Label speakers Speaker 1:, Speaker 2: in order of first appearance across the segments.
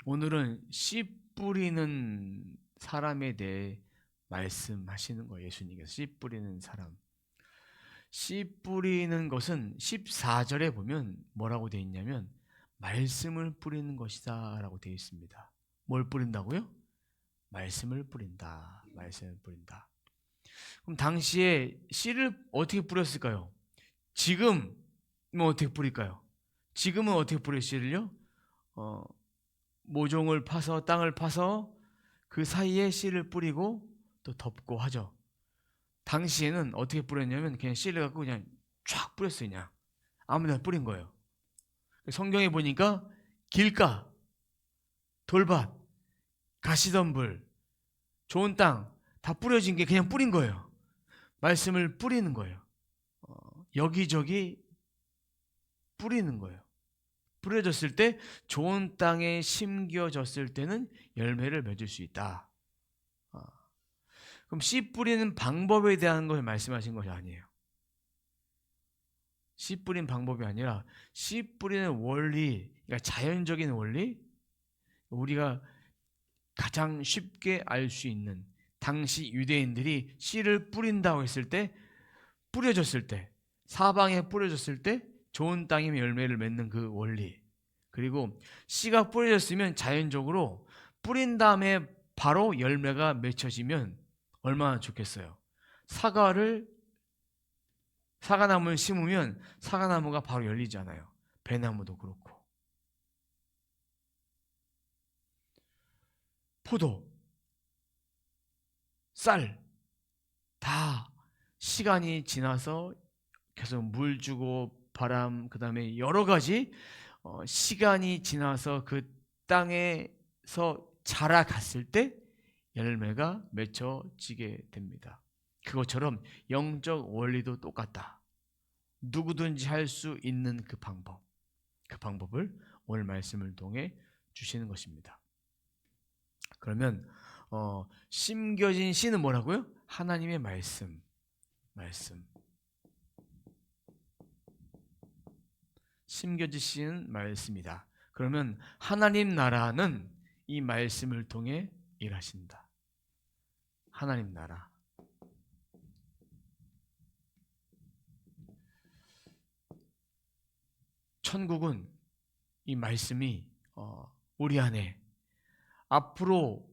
Speaker 1: 오늘은 씨 뿌리는 사람에 대해 말씀하시는 거예요. 예수님께서 씨 뿌리는 사람. 씨 뿌리는 것은 14절에 보면 뭐라고 되어 있냐면 말씀을 뿌리는 것이다 라고 되어 있습니다. 뭘 뿌린다고요? 말씀을 뿌린다. 말씀을 뿌린다. 그럼 당시에 씨를 어떻게 뿌렸을까요? 지금 뭐 어떻게 뿌릴까요? 지금은 어떻게 뿌려 씨를요? 모종을 파서 땅을 파서 그 사이에 씨를 뿌리고 또 덮고 하죠. 당시에는 어떻게 뿌렸냐면 그냥 씨를 갖고 그냥 쫙 뿌렸어요. 그냥 아무데나 뿌린 거예요. 성경에 보니까 길가, 돌밭, 가시덤불, 좋은 땅 다 뿌려진 게 그냥 뿌린 거예요. 말씀을 뿌리는 거예요. 여기저기 뿌리는 거예요. 뿌려졌을 때 좋은 땅에 심겨졌을 때는 열매를 맺을 수 있다. 그럼 씨 뿌리는 방법에 대한 걸 말씀하신 것이 아니에요. 씨 뿌린 방법이 아니라 씨 뿌리는 원리, 그러니까 자연적인 원리, 우리가 가장 쉽게 알 수 있는 당시 유대인들이 씨를 뿌린다고 했을 때 뿌려졌을 때 사방에 뿌려졌을 때 좋은 땅이면 열매를 맺는 그 원리, 그리고 씨가 뿌려졌으면 자연적으로 뿌린 다음에 바로 열매가 맺혀지면 얼마나 좋겠어요. 사과나무를 심으면 사과나무가 바로 열리잖아요. 배나무도 그렇고. 포도, 쌀, 다 시간이 지나서 계속 물 주고 바람, 그 다음에 여러 가지 시간이 지나서 그 땅에서 자라갔을 때 열매가 맺혀지게 됩니다. 그것처럼 영적 원리도 똑같다. 누구든지 할 수 있는 그 방법을 오늘 말씀을 통해 주시는 것입니다. 그러면 심겨진 씨는 뭐라고요? 하나님의 말씀. 심겨진 씨는 말씀이다. 그러면 하나님 나라는 이 말씀을 통해 일하신다. 하나님 나라. 천국은 이 말씀이 우리 안에 앞으로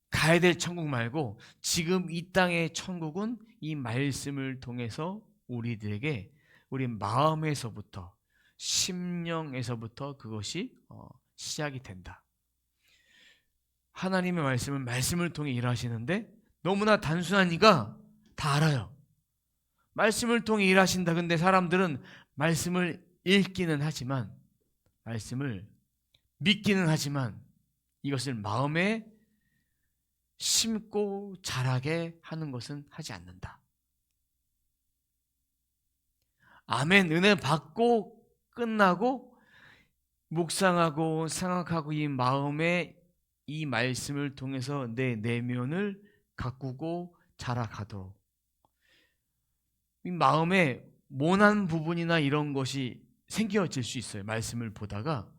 Speaker 1: 가야 될 천국 말고 지금 이 땅의 천국은 이 말씀을 통해서 우리들에게 우리 마음에서부터 심령에서부터 그것이 시작이 된다. 하나님의 말씀을 통해 일하시는데 너무나 단순하니까 다 알아요. 말씀을 통해 일하신다. 근데 사람들은 말씀을 읽기는 하지만 말씀을 믿기는 하지만 이것을 마음에 심고 자라게 하는 것은 하지 않는다. 아멘, 은혜 받고 끝나고 묵상하고 생각하고 이 마음에 이 말씀을 통해서 내 내면을 가꾸고 자라가도록 이 마음에 모난 부분이나 이런 것이 생겨질 수 있어요. 말씀을 보다가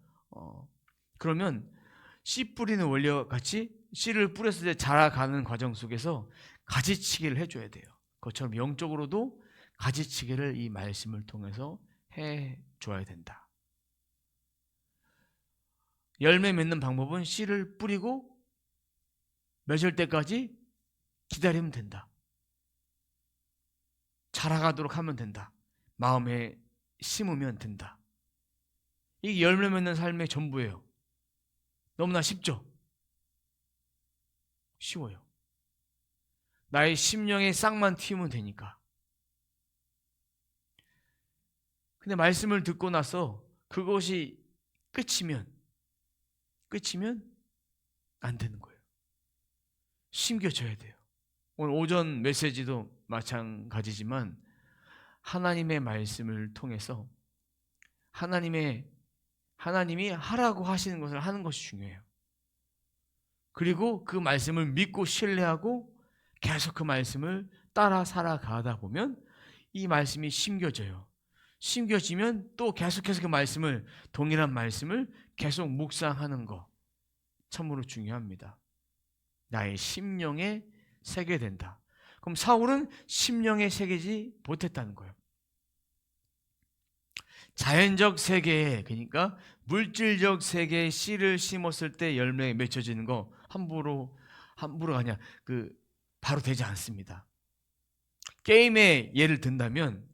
Speaker 1: 그러면 씨 뿌리는 원리와 같이 씨를 뿌렸을 때 자라가는 과정 속에서 가지치기를 해줘야 돼요. 그것처럼 영적으로도 가지치기를 이 말씀을 통해서 해줘야 된다. 열매 맺는 방법은 씨를 뿌리고 맺을 때까지 기다리면 된다. 자라가도록 하면 된다. 마음에 심으면 된다. 이게 열매 맺는 삶의 전부예요. 너무나 쉽죠? 쉬워요. 나의 심령의 싹만 틔우면 되니까. 근데 말씀을 듣고 나서 그것이 끝이면 안 되는 거예요. 심겨져야 돼요. 오늘 오전 메시지도 마찬가지지만 하나님의 말씀을 통해서 하나님이 하라고 하시는 것을 하는 것이 중요해요. 그리고 그 말씀을 믿고 신뢰하고 계속 그 말씀을 따라 살아가다 보면 이 말씀이 심겨져요. 심겨지면 또 계속해서 그 말씀을 동일한 말씀을 계속 묵상하는 거. 참으로 중요합니다. 나의 심령에 새게 된다. 그럼 사울은 심령에 새기지 못했다는 거예요. 자연적 세계에, 그러니까 물질적 세계에 씨를 심었을 때 열매에 맺혀지는 거 함부로 아니야. 바로 되지 않습니다. 게임의 예를 든다면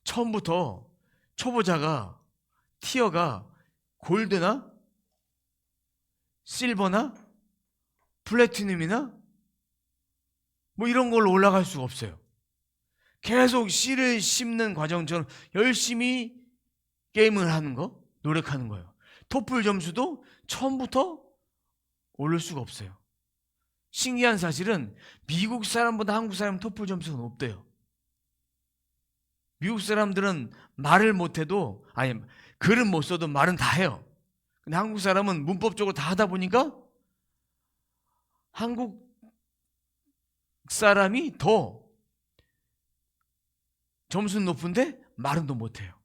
Speaker 1: 처음부터 초보자가 티어가 골드나 실버나 플래티넘이나 뭐 이런 걸로 올라갈 수가 없어요. 계속 씨를 심는 과정처럼 열심히 게임을 하는 거, 노력하는 거예요. 토플 점수도 처음부터 오를 수가 없어요. 신기한 사실은 미국 사람보다 한국 사람 토플 점수가 높대요. 미국 사람들은 말을 못해도, 아니 글은 못 써도 말은 다 해요. 근데 한국 사람은 문법적으로 다 하다 보니까 한국 사람이 더 점수는 높은데 말은 더 못해요.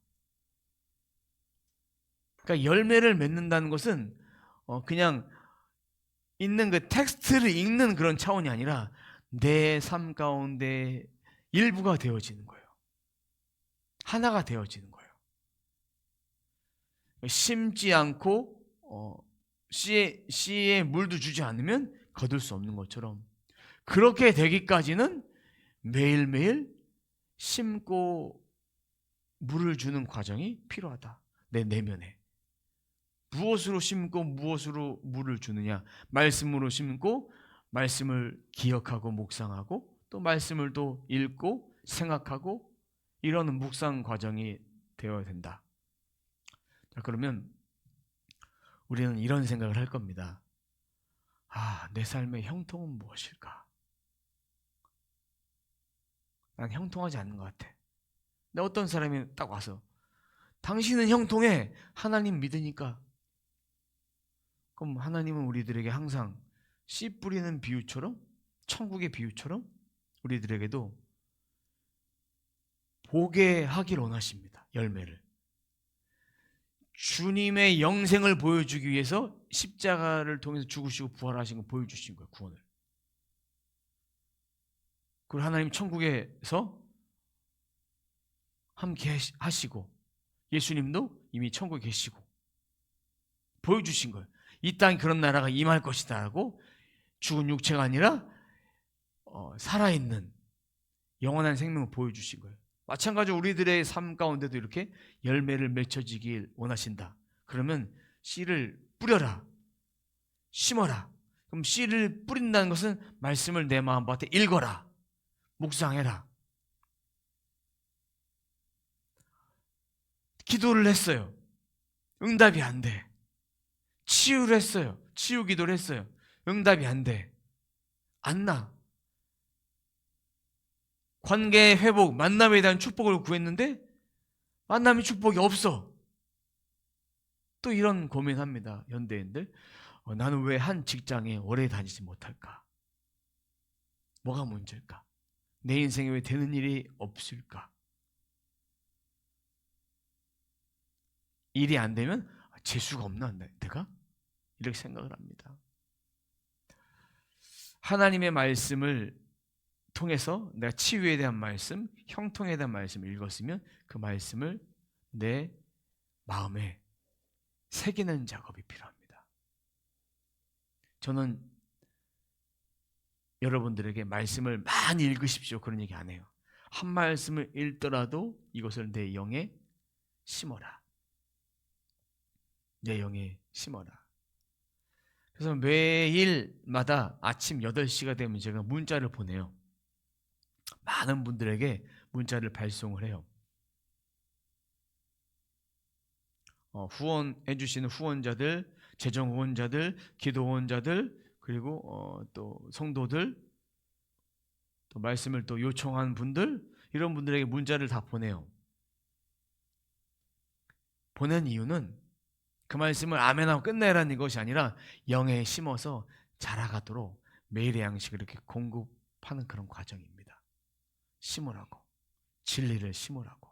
Speaker 1: 그러니까 열매를 맺는다는 것은 그냥 있는 그 텍스트를 읽는 그런 차원이 아니라 내 삶 가운데 일부가 되어지는 거예요. 하나가 되어지는 거예요. 심지 않고 씨에 물도 주지 않으면 거둘 수 없는 것처럼 그렇게 되기까지는 매일매일 심고 물을 주는 과정이 필요하다. 내 내면에. 무엇으로 심고 무엇으로 물을 주느냐. 말씀으로 심고 말씀을 기억하고 묵상하고 또 말씀을 또 읽고 생각하고 이러는 묵상 과정이 되어야 된다. 자, 그러면 우리는 이런 생각을 할 겁니다. 내 삶의 형통은 무엇일까? 난 형통하지 않는 것 같아. 근데 어떤 사람이 딱 와서 당신은 형통해. 하나님 믿으니까. 그럼 하나님은 우리들에게 항상 씨 뿌리는 비유처럼, 천국의 비유처럼 우리들에게도 보게 하길 원하십니다. 열매를. 주님의 영생을 보여주기 위해서 십자가를 통해서 죽으시고 부활하신 걸 보여주신 거예요. 구원을. 그리고 하나님 천국에서 함께 하시고 예수님도 이미 천국에 계시고 보여주신 거예요. 이 땅에 그런 나라가 임할 것이다 라고 죽은 육체가 아니라 살아있는 영원한 생명을 보여주신 거예요. 마찬가지로 우리들의 삶 가운데도 이렇게 열매를 맺혀지길 원하신다. 그러면 씨를 뿌려라. 심어라. 그럼 씨를 뿌린다는 것은 말씀을 내 마음밭에 읽어라. 묵상해라. 기도를 했어요. 응답이 안 돼. 치유를 했어요. 치유 기도를 했어요. 응답이 안 돼. 안 나. 관계 회복, 만남에 대한 축복을 구했는데 만남의 축복이 없어. 또 이런 고민합니다. 현대인들. 나는 왜 한 직장에 오래 다니지 못할까? 뭐가 문제일까? 내 인생에 왜 되는 일이 없을까? 일이 안 되면 재수가 없나 내가? 이렇게 생각을 합니다. 하나님의 말씀을 통해서 내가 치유에 대한 말씀, 형통에 대한 말씀을 읽었으면 그 말씀을 내 마음에 새기는 작업이 필요합니다. 저는 여러분들에게 말씀을 많이 읽으십시오 그런 얘기 안 해요. 한 말씀을 읽더라도 이것을 내 영에 심어라. 내 영에 심어라. 그래서 매일마다 아침 8시가 되면 제가 문자를 보내요. 많은 분들에게 문자를 발송을 해요. 후원해 주시는 후원자들, 재정 후원자들, 기도 후원자들, 그리고 또 성도들, 또 말씀을 또 요청한 분들, 이런 분들에게 문자를 다 보내요. 보낸 이유는 그 말씀을 아멘하고 끝내라는 것이 아니라 영에 심어서 자라가도록 매일의 양식을 이렇게 공급하는 그런 과정입니다. 심으라고. 진리를 심으라고.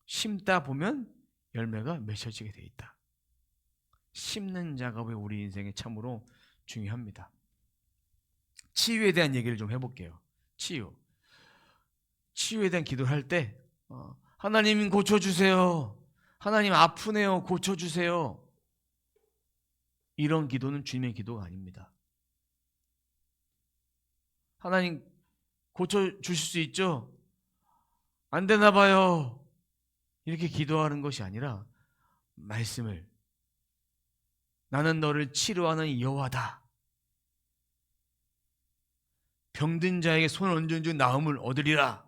Speaker 1: 심다 보면 열매가 맺혀지게 돼 있다. 심는 작업이 우리 인생에 참으로 중요합니다. 치유에 대한 얘기를 좀 해볼게요. 치유에 대한 기도를 할 때 하나님 고쳐주세요. 하나님 아프네요. 고쳐주세요. 이런 기도는 주님의 기도가 아닙니다. 하나님 고쳐주실 수 있죠? 안 되나 봐요. 이렇게 기도하는 것이 아니라 말씀을, 나는 너를 치료하는 여호와다. 병든 자에게 손을 얹은 주 나음을 얻으리라.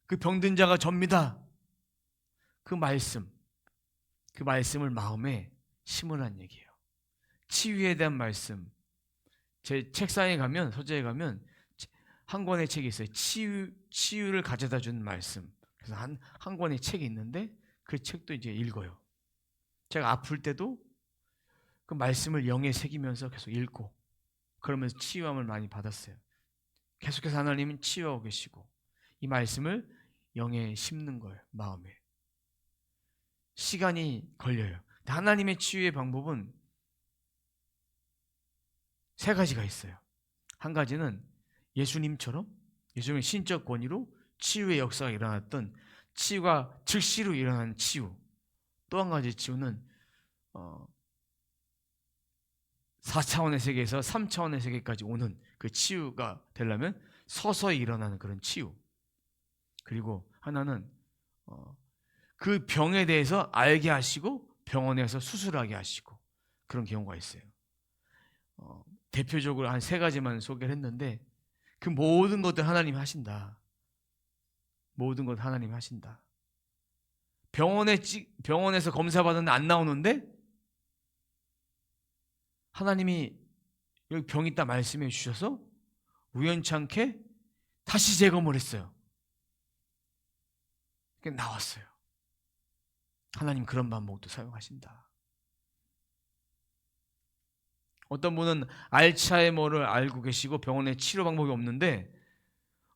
Speaker 1: 그 병든 자가 접니다. 그 말씀을 마음에 심으라는 얘기예요. 치유에 대한 말씀. 제 책상에 가면, 서재에 가면 한 권의 책이 있어요. 치유를 가져다 주는 말씀. 그래서 한 권의 책이 있는데 그 책도 이제 읽어요. 제가 아플 때도 그 말씀을 영에 새기면서 계속 읽고 그러면서 치유함을 많이 받았어요. 계속해서 하나님은 치유하고 계시고 이 말씀을 영에 심는 거예요. 마음에. 시간이 걸려요. 하나님의 치유의 방법은 세 가지가 있어요. 한 가지는 예수님의 신적 권위로 치유의 역사가 일어났던 치유가 즉시로 일어나는 치유. 또 한 가지 치유는 4차원의 세계에서 3차원의 세계까지 오는 그 치유가 되려면 서서히 일어나는 그런 치유. 그리고 하나는 그 병에 대해서 알게 하시고 병원에서 수술하게 하시고 그런 경우가 있어요. 대표적으로 한 세 가지만 소개를 했는데 그 모든 것들 하나님이 하신다. 모든 것 하나님이 하신다. 병원에서 검사받았는데 안 나오는데 하나님이 여기 병 있다 말씀해 주셔서 우연찮게 다시 재검을 했어요. 나왔어요. 하나님 그런 방법도 사용하신다. 어떤 분은 알츠하이머를 알고 계시고 병원에 치료 방법이 없는데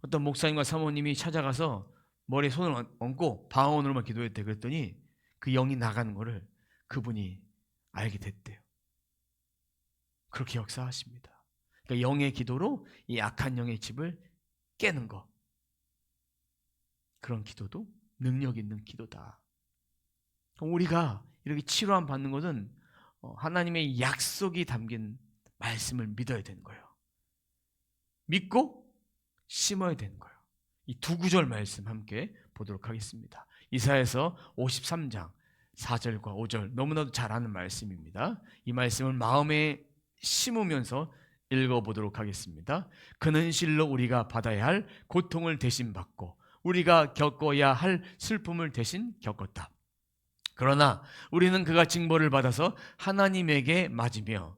Speaker 1: 어떤 목사님과 사모님이 찾아가서 머리에 손을 얹고 방언으로만 기도했대. 그랬더니 그 영이 나가는 거를 그분이 알게 됐대요. 그렇게 역사하십니다. 그러니까 영의 기도로 이 악한 영의 집을 깨는 거. 그런 기도도 능력 있는 기도다. 그럼 우리가 이렇게 치료함 받는 것은 하나님의 약속이 담긴 말씀을 믿어야 되는 거예요. 믿고 심어야 되는 거예요. 이 두 구절 말씀 함께 보도록 하겠습니다. 이사야서 53장 4절과 5절 너무나도 잘 아는 말씀입니다. 이 말씀을 마음에 심으면서 읽어보도록 하겠습니다. 그는 실로 우리가 받아야 할 고통을 대신 받고 우리가 겪어야 할 슬픔을 대신 겪었다. 그러나 우리는 그가 징벌을 받아서 하나님에게 맞으며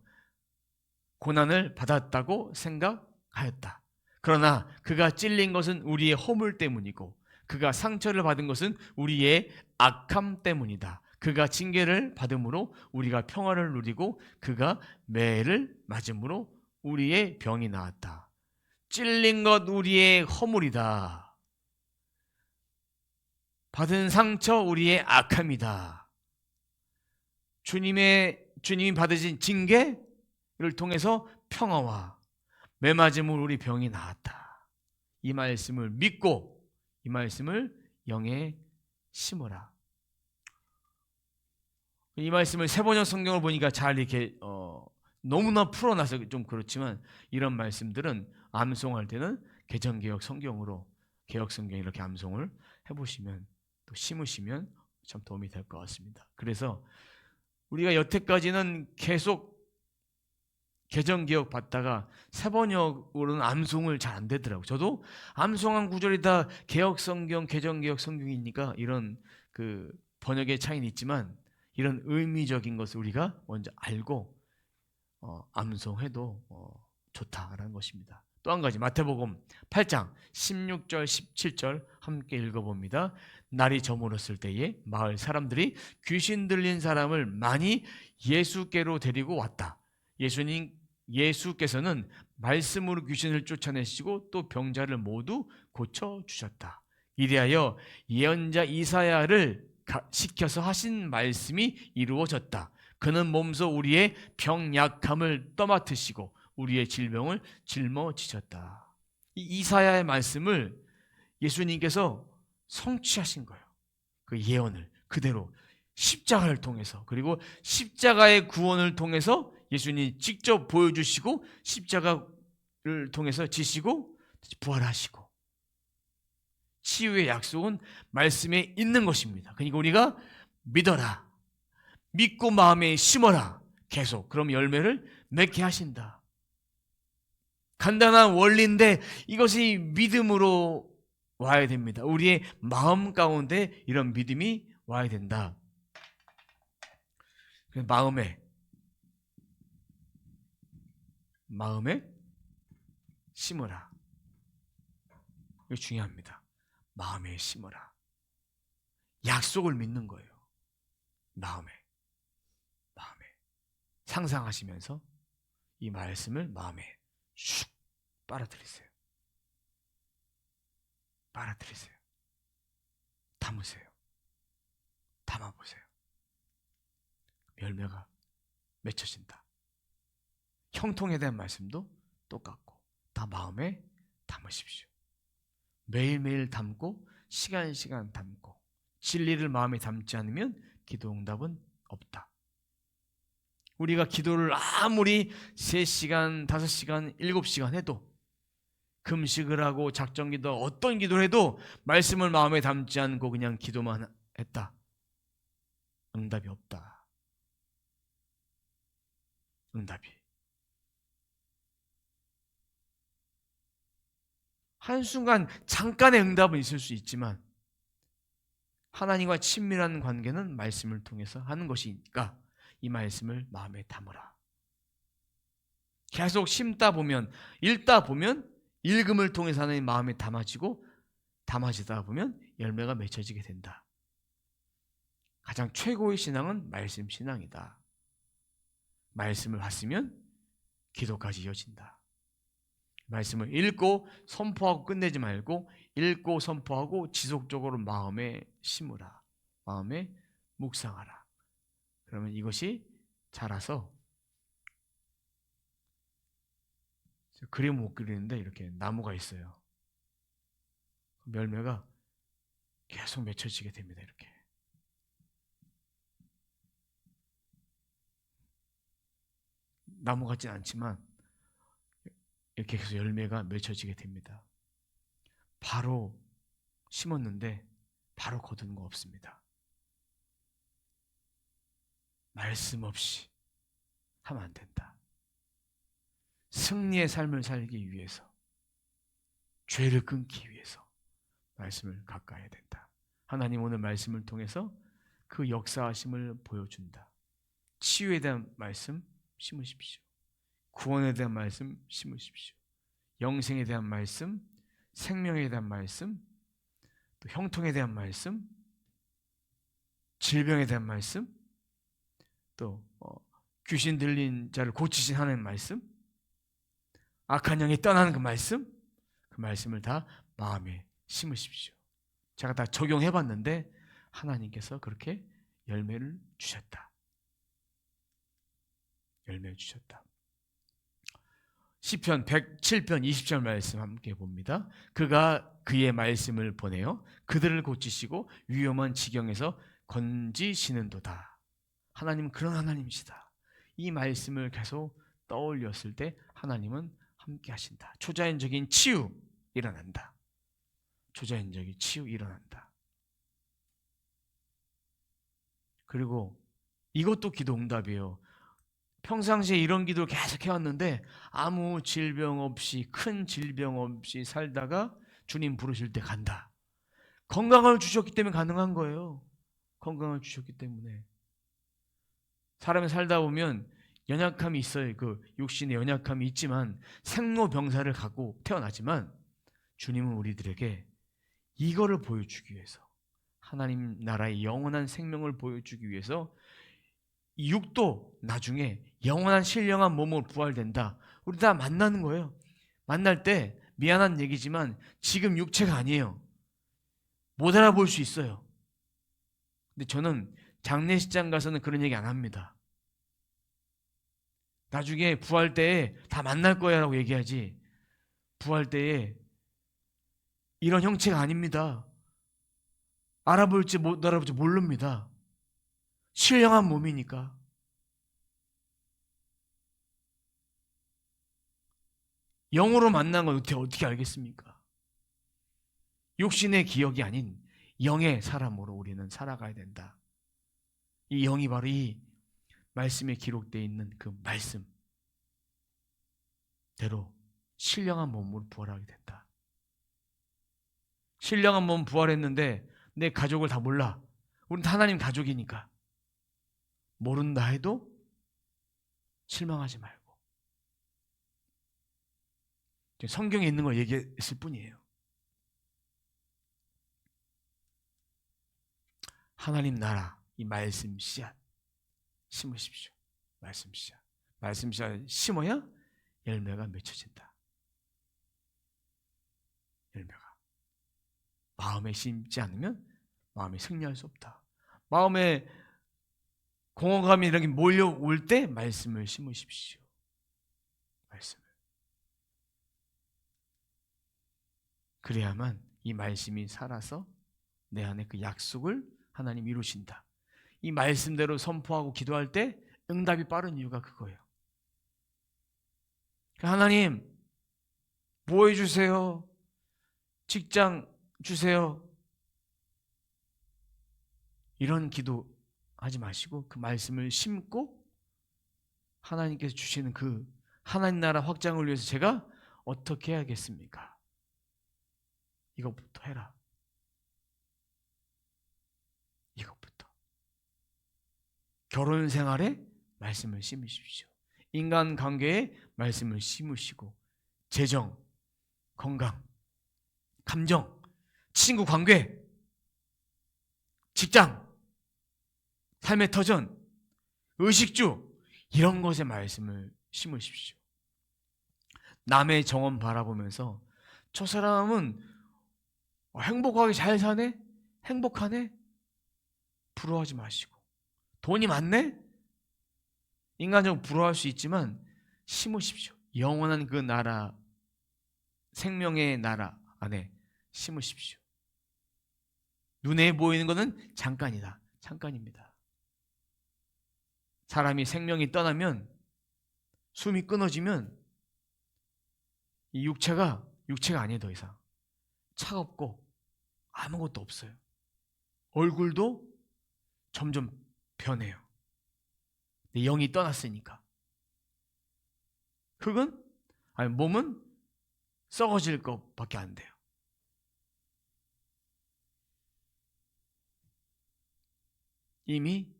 Speaker 1: 고난을 받았다고 생각하였다. 그러나 그가 찔린 것은 우리의 허물 때문이고 그가 상처를 받은 것은 우리의 악함 때문이다. 그가 징계를 받음으로 우리가 평화를 누리고 그가 매를 맞음으로 우리의 병이 나았다. 찔린 것 우리의 허물이다. 받은 상처 우리의 악함이다. 주님이 받으신 징계를 통해서 평화와 매맞음으로 우리 병이 나았다. 이 말씀을 믿고 이 말씀을 영에 심어라. 이 말씀을 세번역 성경을 보니까 잘 이렇게 너무나 풀어놔서 좀 그렇지만 이런 말씀들은 암송할 때는 개정개혁 성경으로 개혁 성경 이렇게 암송을 해보시면 또 심으시면 참 도움이 될 것 같습니다. 그래서 우리가 여태까지는 계속 개정개혁 받다가 세번역으로는 암송을 잘 안 되더라고요. 저도 암송한 구절이 다 개혁성경, 개정개혁 성경이니까 이런 그 번역의 차이는 있지만 이런 의미적인 것을 우리가 먼저 알고 암송해도 좋다라는 것입니다. 또 한 가지 마태복음 8장 16절 17절 함께 읽어봅니다. 날이 저물었을 때에 마을 사람들이 귀신 들린 사람을 많이 예수께로 데리고 왔다. 예수께서는 말씀으로 귀신을 쫓아내시고 또 병자를 모두 고쳐주셨다. 이리하여 예언자 이사야를 시켜서 하신 말씀이 이루어졌다. 그는 몸소 우리의 병약함을 떠맡으시고 우리의 질병을 짊어지셨다. 이 이사야의 말씀을 예수님께서 성취하신 거예요. 그 예언을 그대로 십자가를 통해서, 그리고 십자가의 구원을 통해서 예수님이 직접 보여주시고 십자가를 통해서 지시고 부활하시고, 치유의 약속은 말씀에 있는 것입니다. 그러니까 우리가 믿어라, 믿고 마음에 심어라, 계속 그럼 열매를 맺게 하신다. 간단한 원리인데 이것이 믿음으로 와야 됩니다. 우리의 마음 가운데 이런 믿음이 와야 된다. 마음에 심어라. 이거 중요합니다. 마음에 심어라. 약속을 믿는 거예요. 마음에 상상하시면서 이 말씀을 마음에 슉 빨아들이세요. 담으세요. 담아보세요. 열매가 맺혀진다. 형통에 대한 말씀도 똑같고 다 마음에 담으십시오. 매일매일 담고 시간 담고, 진리를 마음에 담지 않으면 기도 응답은 없다. 우리가 기도를 아무리 3시간, 5시간, 7시간 해도, 금식을 하고 작정기도 어떤 기도를 해도 말씀을 마음에 담지 않고 그냥 기도만 했다. 응답이 없다. 응답이. 한순간 잠깐의 응답은 있을 수 있지만 하나님과 친밀한 관계는 말씀을 통해서 하는 것이니까 이 말씀을 마음에 담으라. 계속 심다 보면, 읽다 보면, 읽음을 통해서 하나님 마음에 담아지다 보면 열매가 맺혀지게 된다. 가장 최고의 신앙은 말씀 신앙이다. 말씀을 봤으면 기도까지 이어진다. 말씀을 읽고 선포하고 끝내지 말고 읽고 선포하고 지속적으로 마음에 심으라. 마음에 묵상하라. 그러면 이것이 자라서, 그림 못 그리는데 이렇게 나무가 있어요. 열매가 계속 맺혀지게 됩니다. 이렇게. 나무 같진 않지만 이렇게 해서 열매가 맺혀지게 됩니다. 바로 심었는데 바로 거두는 거 없습니다. 말씀 없이 하면 안 된다. 승리의 삶을 살기 위해서, 죄를 끊기 위해서 말씀을 가까이 된다. 하나님 오늘 말씀을 통해서 그 역사하심을 보여준다. 치유에 대한 말씀 심으십시오. 구원에 대한 말씀 심으십시오. 영생에 대한 말씀, 생명에 대한 말씀, 또 형통에 대한 말씀, 질병에 대한 말씀, 또 귀신 들린 자를 고치신 하나님 말씀, 악한 영이 떠나는 그 말씀을 다 마음에 심으십시오. 제가 다 적용해봤는데 하나님께서 그렇게 열매를 주셨다. 열매를 주셨다. 시편 107편 20절 말씀 함께 봅니다. 그가 그의 말씀을 보내어 그들을 고치시고 위험한 지경에서 건지시는도다. 하나님은 그런 하나님이시다. 이 말씀을 계속 떠올렸을 때 하나님은 함께 하신다. 초자연적인 치유 일어난다. 초자연적인 치유 일어난다. 그리고 이것도 기도 응답이에요. 평상시에 이런 기도를 계속 해왔는데 아무 질병 없이, 큰 질병 없이 살다가 주님 부르실 때 간다. 건강을 주셨기 때문에 가능한 거예요. 건강을 주셨기 때문에. 사람이 살다 보면 연약함이 있어요. 그 육신의 연약함이 있지만 생로병사를 갖고 태어나지만 주님은 우리들에게 이거를 보여주기 위해서, 하나님 나라의 영원한 생명을 보여주기 위해서 이 육도 나중에 영원한 신령한 몸으로 부활된다. 우리 다 만나는 거예요. 만날 때 미안한 얘기지만 지금 육체가 아니에요. 못 알아볼 수 있어요. 근데 저는 장례식장 가서는 그런 얘기 안 합니다. 나중에 부활 때에 다 만날 거야 라고 얘기하지, 부활 때에 이런 형체가 아닙니다. 알아볼지 못 알아볼지 모릅니다. 신령한 몸이니까. 영으로 만난 건 어떻게 알겠습니까? 육신의 기억이 아닌 영의 사람으로 우리는 살아가야 된다. 이 영이 바로 이 말씀에 기록되어 있는 그 말씀대로 신령한 몸으로 부활하게 된다. 신령한 몸 부활했는데 내 가족을 다 몰라. 우리는 하나님 가족이니까. 모른다 해도 실망하지 말고. 성경에 있는 걸 얘기했을 뿐이에요. 하나님 나라, 이 말씀 씨앗 심으십시오. 말씀 씨앗. 말씀 씨앗 심어야 열매가 맺혀진다. 열매가. 마음에 심지 않으면 마음에 승리할 수 없다. 마음에 공허감이 이렇게 몰려올 때 말씀을 심으십시오. 말씀을. 그래야만 이 말씀이 살아서 내 안에 그 약속을 하나님 이루신다. 이 말씀대로 선포하고 기도할 때 응답이 빠른 이유가 그거예요. 하나님 뭐 해주세요? 직장 주세요. 이런 기도 하지 마시고 그 말씀을 심고 하나님께서 주시는 그 하나님 나라 확장을 위해서 제가 어떻게 해야겠습니까? 이것부터 해라. 이것부터. 결혼 생활에 말씀을 심으십시오. 인간관계에 말씀을 심으시고 재정, 건강, 감정, 친구 관계, 직장, 삶의 터전, 의식주 이런 것에 말씀을 심으십시오. 남의 정원 바라보면서 저 사람은 행복하게 잘 사네? 행복하네? 부러워하지 마시고 돈이 많네? 인간적으로 부러워할 수 있지만 심으십시오. 영원한 그 나라, 생명의 나라 안에 심으십시오. 눈에 보이는 것은 잠깐이다. 잠깐입니다. 사람이 생명이 떠나면 숨이 끊어지면 이 육체가 아니에요. 더 이상 차갑고 아무것도 없어요. 얼굴도 점점 변해요. 영이 떠났으니까. 흙은 아니 몸은 썩어질 것밖에 안 돼요. 이미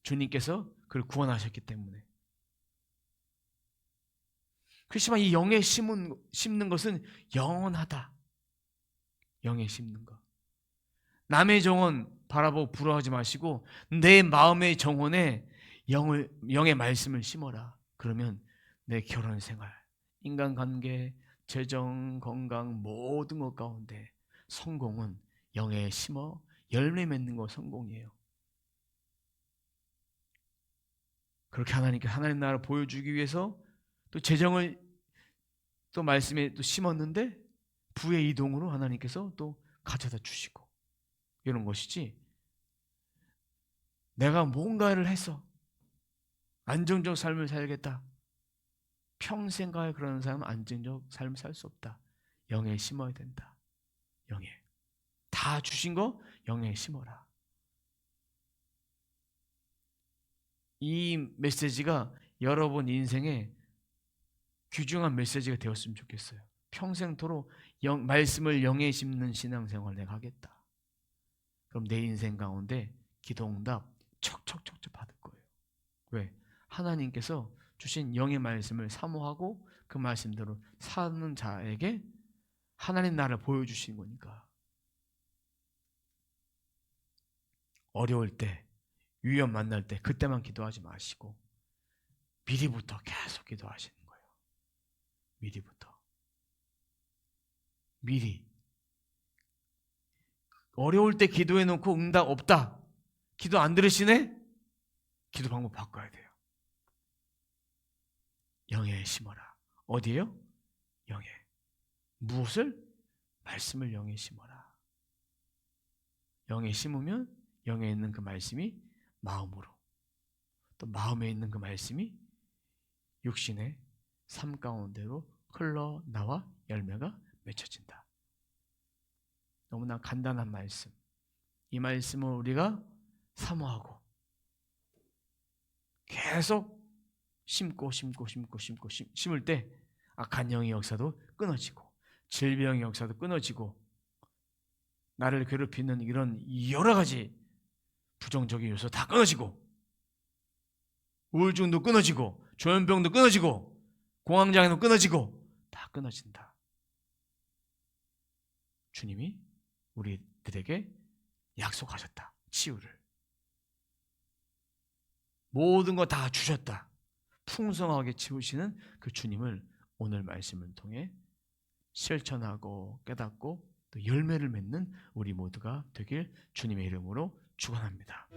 Speaker 1: 주님께서 그를 구원하셨기 때문에. 그렇지만 이 영에 심는 것은 영원하다. 영에 심는 것. 남의 정원 바라보고 부러워하지 마시고 내 마음의 정원에 영의 말씀을 심어라. 그러면 내 결혼 생활, 인간관계, 재정, 건강 모든 것 가운데 성공은 영에 심어 열매 맺는 거 성공이에요. 그렇게 하나님 나라를 보여주기 위해서 또 재정을 또 말씀에 또 심었는데 부의 이동으로 하나님께서 또 가져다 주시고 이런 것이지. 내가 뭔가를 해서 안정적 삶을 살겠다. 평생 가야 그러는 사람은 안정적 삶을 살 수 없다. 영에 심어야 된다. 영에. 다 주신 거 영에 심어라. 이 메시지가 여러분 인생에 귀중한 메시지가 되었으면 좋겠어요. 평생토록 말씀을 영에 심는 신앙생활을 내가 하겠다. 그럼 내 인생 가운데 기도응답 척척척척 받을 거예요. 왜? 하나님께서 주신 영의 말씀을 사모하고 그 말씀대로 사는 자에게 하나님 나라를 보여주신 거니까. 어려울 때, 위험 만날 때 그때만 기도하지 마시고 미리부터 계속 기도하시는 거예요. 미리부터. 미리 어려울 때 기도해 놓고 응답 없다. 기도 안 들으시네? 기도 방법 바꿔야 돼요. 영에 심어라. 어디에요? 영에. 무엇을? 말씀을 영에 심어라. 영에 심으면 영에 있는 그 말씀이 마음으로, 또 마음에 있는 그 말씀이 육신의 삶 가운데로 흘러나와 열매가 맺혀진다. 너무나 간단한 말씀. 이 말씀을 우리가 사모하고 계속 심을 때 악한 영의 역사도 끊어지고, 질병의 역사도 끊어지고, 나를 괴롭히는 이런 여러 가지 부정적인 요소 다 끊어지고, 우울증도 끊어지고, 조현병도 끊어지고, 공황장애도 끊어지고, 다 끊어진다. 주님이 우리들에게 약속하셨다. 치유를. 모든 거 다 주셨다. 풍성하게 치우시는 그 주님을 오늘 말씀을 통해 실천하고 깨닫고 또 열매를 맺는 우리 모두가 되길 주님의 이름으로 축원합니다.